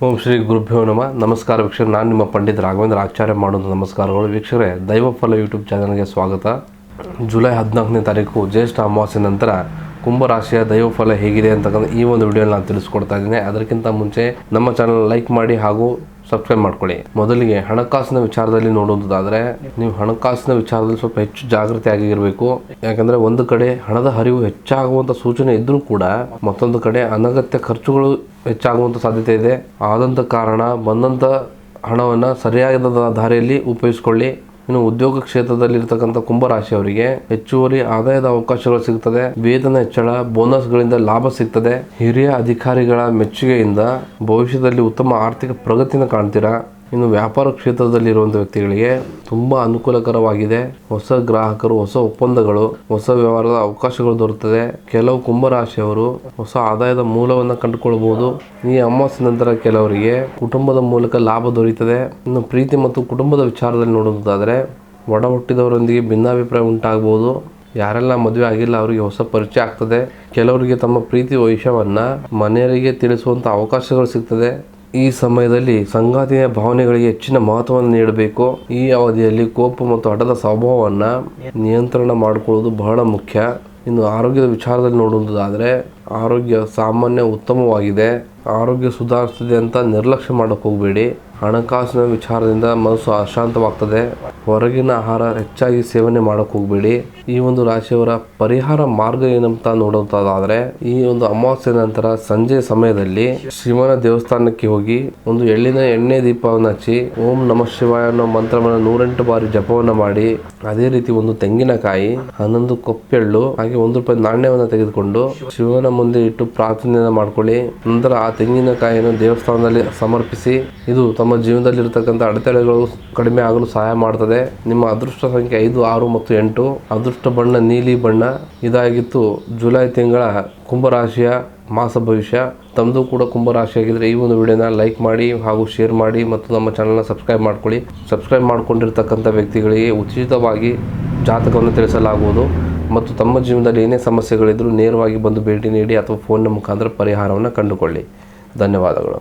ಓಂ ಶ್ರೀ ಗುರುಭ್ಯೋ ನಮಃ. ನಮಸ್ಕಾರ ವೀಕ್ಷಕರೇ, ನಾನು ನಿಮ್ಮ ಪಂಡಿತ ರಾಘವೇಂದ್ರ ಆಚಾರ್ಯ ಮಾಡೋದು ನಮಸ್ಕಾರಗಳು. ವೀಕ್ಷಕರೇ, ದೈವಫಲ ಯೂಟ್ಯೂಬ್ ಚಾನಲ್ಗೆ ಸ್ವಾಗತ. ಜುಲೈ 14ನೇ ತಾರೀಕು ಜ್ಯೇಷ್ಠ ಅಮಾವಾಸ್ಯೆ ನಂತರ ಕುಂಭರಾಶಿಯ ದೈವಫಲ ಹೇಗಿದೆ ಅಂತಕ್ಕಂಥ ಈ ಒಂದು ವಿಡಿಯೋನ ನಾನು ತಿಳಿಸ್ಕೊಡ್ತಾ ಇದ್ದೀನಿ. ಅದಕ್ಕಿಂತ ಮುಂಚೆ ನಮ್ಮ ಚಾನಲ್ ಲೈಕ್ ಮಾಡಿ ಹಾಗೂ ಸಬ್ಸ್ಕ್ರೈಬ್ ಮಾಡ್ಕೊಳ್ಳಿ. ಮೊದಲಿಗೆ ಹಣಕಾಸಿನ ವಿಚಾರದಲ್ಲಿ ನೋಡುವುದಾದರೆ, ನೀವು ಹಣಕಾಸಿನ ವಿಚಾರದಲ್ಲಿ ಸ್ವಲ್ಪ ಹೆಚ್ಚು ಜಾಗೃತಿ ಆಗಿರಬೇಕು. ಯಾಕಂದ್ರೆ ಒಂದು ಕಡೆ ಹಣದ ಹರಿವು ಹೆಚ್ಚಾಗುವಂತ ಸೂಚನೆ ಇದ್ರೂ ಕೂಡ ಮತ್ತೊಂದು ಕಡೆ ಅನಗತ್ಯ ಖರ್ಚುಗಳು ಹೆಚ್ಚಾಗುವಂತ ಸಾಧ್ಯತೆ ಇದೆ. ಆದಂತ ಕಾರಣ ಬಂದಂತ ಹಣವನ್ನ ಸರಿಯಾದ ದಾರಿಯಲ್ಲಿ ಉಪಯೋಗಿಸಿಕೊಳ್ಳಿ. ಇನ್ನು ಉದ್ಯೋಗ ಕ್ಷೇತ್ರದಲ್ಲಿ ಇರ್ತಕ್ಕಂಥ ಕುಂಭರಾಶಿಯವರಿಗೆ ಹೆಚ್ಚುವರಿ ಆದಾಯದ ಅವಕಾಶಗಳು ಸಿಗುತ್ತದೆ. ವೇತನ ಹೆಚ್ಚಳ, ಬೋನಸ್ಗಳಿಂದ ಲಾಭ ಸಿಗ್ತದೆ. ಹಿರಿಯ ಅಧಿಕಾರಿಗಳ ಮೆಚ್ಚುಗೆಯಿಂದ ಭವಿಷ್ಯದಲ್ಲಿ ಉತ್ತಮ ಆರ್ಥಿಕ ಪ್ರಗತಿನ ಕಾಣ್ತೀರಾ. ಇನ್ನು ವ್ಯಾಪಾರ ಕ್ಷೇತ್ರದಲ್ಲಿ ಇರುವಂಥ ವ್ಯಕ್ತಿಗಳಿಗೆ ತುಂಬಾ ಅನುಕೂಲಕರವಾಗಿದೆ. ಹೊಸ ಗ್ರಾಹಕರು, ಹೊಸ ಒಪ್ಪಂದಗಳು, ಹೊಸ ವ್ಯವಹಾರದ ಅವಕಾಶಗಳು ದೊರೆಯುತ್ತದೆ. ಕೆಲವು ಕುಂಭರಾಶಿಯವರು ಹೊಸ ಆದಾಯದ ಮೂಲವನ್ನು ಕಂಡುಕೊಳ್ಳಬಹುದು. ಈ ಅಮಾವಾಸ್ಯೆ ನಂತರ ಕೆಲವರಿಗೆ ಕುಟುಂಬದ ಮೂಲಕ ಲಾಭ ದೊರೆಯುತ್ತದೆ. ಇನ್ನು ಪ್ರೀತಿ ಮತ್ತು ಕುಟುಂಬದ ವಿಚಾರದಲ್ಲಿ ನೋಡುವುದಾದರೆ, ಒಡ ಹುಟ್ಟಿದವರೊಂದಿಗೆ ಭಿನ್ನಾಭಿಪ್ರಾಯ ಉಂಟಾಗಬಹುದು. ಯಾರೆಲ್ಲ ಮದುವೆ ಆಗಿಲ್ಲ ಅವರಿಗೆ ಹೊಸ ಪರಿಚಯ ಆಗ್ತದೆ. ಕೆಲವರಿಗೆ ತಮ್ಮ ಪ್ರೀತಿ ವಿಷಯವನ್ನ ಮನೆಯವರಿಗೆ ತಿಳಿಸುವಂತ ಅವಕಾಶಗಳು ಸಿಗ್ತದೆ. ಈ ಸಮಯದಲ್ಲಿ ಸಂಗಾತಿಯ ಭಾವನೆಗಳಿಗೆ ಹೆಚ್ಚಿನ ಮಹತ್ವವನ್ನು ನೀಡಬೇಕು. ಈ ಅವಧಿಯಲ್ಲಿ ಕೋಪ ಮತ್ತು ಹಠದ ಸ್ವಭಾವವನ್ನ ನಿಯಂತ್ರಣ ಮಾಡಿಕೊಳ್ಳುವುದು ಬಹಳ ಮುಖ್ಯ. ಇನ್ನು ಆರೋಗ್ಯದ ವಿಚಾರದಲ್ಲಿ ನೋಡುವುದಾದರೆ, ಆರೋಗ್ಯ ಸಾಮಾನ್ಯ ಉತ್ತಮವಾಗಿದೆ. ಆರೋಗ್ಯ ಸುಧಾರಿಸುತ್ತದೆ ಅಂತ ನಿರ್ಲಕ್ಷ್ಯ ಮಾಡಕ್ಕೆ ಹೋಗಬೇಡಿ. ಹಣಕಾಸಿನ ವಿಚಾರದಿಂದ ಮನಸ್ಸು ಅಶಾಂತವಾಗ್ತದೆ. ಹೊರಗಿನ ಆಹಾರ ಹೆಚ್ಚಾಗಿ ಸೇವನೆ ಮಾಡಕ್ಕೆ ಹೋಗಬೇಡಿ. ಈ ಒಂದು ರಾಶಿಯವರ ಪರಿಹಾರ ಮಾರ್ಗ ಏನಂತ ನೋಡುವುದಾದರೆ, ಈ ಒಂದು ಅಮಾವಾಸ್ಯೆ ನಂತರ ಸಂಜೆ ಸಮಯದಲ್ಲಿ ಶಿವನ ದೇವಸ್ಥಾನಕ್ಕೆ ಹೋಗಿ ಒಂದು ಎಳ್ಳಿನ ಎಣ್ಣೆ ದೀಪವನ್ನು ಹಚ್ಚಿ ಓಂ ನಮಃ ಶಿವಾಯ ಅನ್ನೋ ಮಂತ್ರವನ್ನು 108 ಬಾರಿ ಜಪವನ್ನು ಮಾಡಿ, ಅದೇ ರೀತಿ ಒಂದು ತೆಂಗಿನಕಾಯಿ, 11 ಕೊಪ್ಪೆಳ್ಳು ಹಾಗೆ ₹1 ನಾಣ್ಯವನ್ನು ತೆಗೆದುಕೊಂಡು ಶಿವನ ಮುಂದೆ ಇಟ್ಟು ಪ್ರಾರ್ಥನೆಯನ್ನು ಮಾಡ್ಕೊಳ್ಳಿ. ನಂತರ ಆ ತೆಂಗಿನಕಾಯಿಯನ್ನು ದೇವಸ್ಥಾನದಲ್ಲಿ ಸಮರ್ಪಿಸಿ. ಇದು ತಮ್ಮ ಜೀವನದಲ್ಲಿ ಇರತಕ್ಕಂಥ ಅಡೆತಡೆಗಳು ಕಡಿಮೆ ಆಗಲು ಸಹಾಯ ಮಾಡ್ತದೆ. ನಿಮ್ಮ ಅದೃಷ್ಟ ಸಂಖ್ಯೆ 5, 6 ಮತ್ತು 8. ಅದೃಷ್ಟ ಬಣ್ಣ ನೀಲಿ ಬಣ್ಣ. ಇದಾಗಿತ್ತು ಜುಲೈ ತಿಂಗಳ ಕುಂಭರಾಶಿಯ ಮಾಸ ಭವಿಷ್ಯ. ತಮ್ಮದು ಕೂಡ ಕುಂಭರಾಶಿ ಆಗಿದ್ರೆ ಈ ಒಂದು ವಿಡಿಯೋನ ಲೈಕ್ ಮಾಡಿ ಹಾಗೂ ಶೇರ್ ಮಾಡಿ ಮತ್ತು ನಮ್ಮ ಚಾನಲ್ನ ಸಬ್ಸ್ಕ್ರೈಬ್ ಮಾಡ್ಕೊಳ್ಳಿ. ಸಬ್ಸ್ಕ್ರೈಬ್ ಮಾಡ್ಕೊಂಡಿರ್ತಕ್ಕಂಥ ವ್ಯಕ್ತಿಗಳಿಗೆ ಉಚಿತವಾಗಿ ಜಾತಕವನ್ನು ತಿಳಿಸಲಾಗುವುದು ಮತ್ತು ತಮ್ಮ ಜೀವನದಲ್ಲಿ ಏನೇ ಸಮಸ್ಯೆಗಳಿದ್ರೂ ನೇರವಾಗಿ ಬಂದು ಭೇಟಿ ನೀಡಿ ಅಥವಾ ಫೋನ್ನ ಮುಖಾಂತರ ಪರಿಹಾರವನ್ನು ಕಂಡುಕೊಳ್ಳಿ. ಧನ್ಯವಾದಗಳು.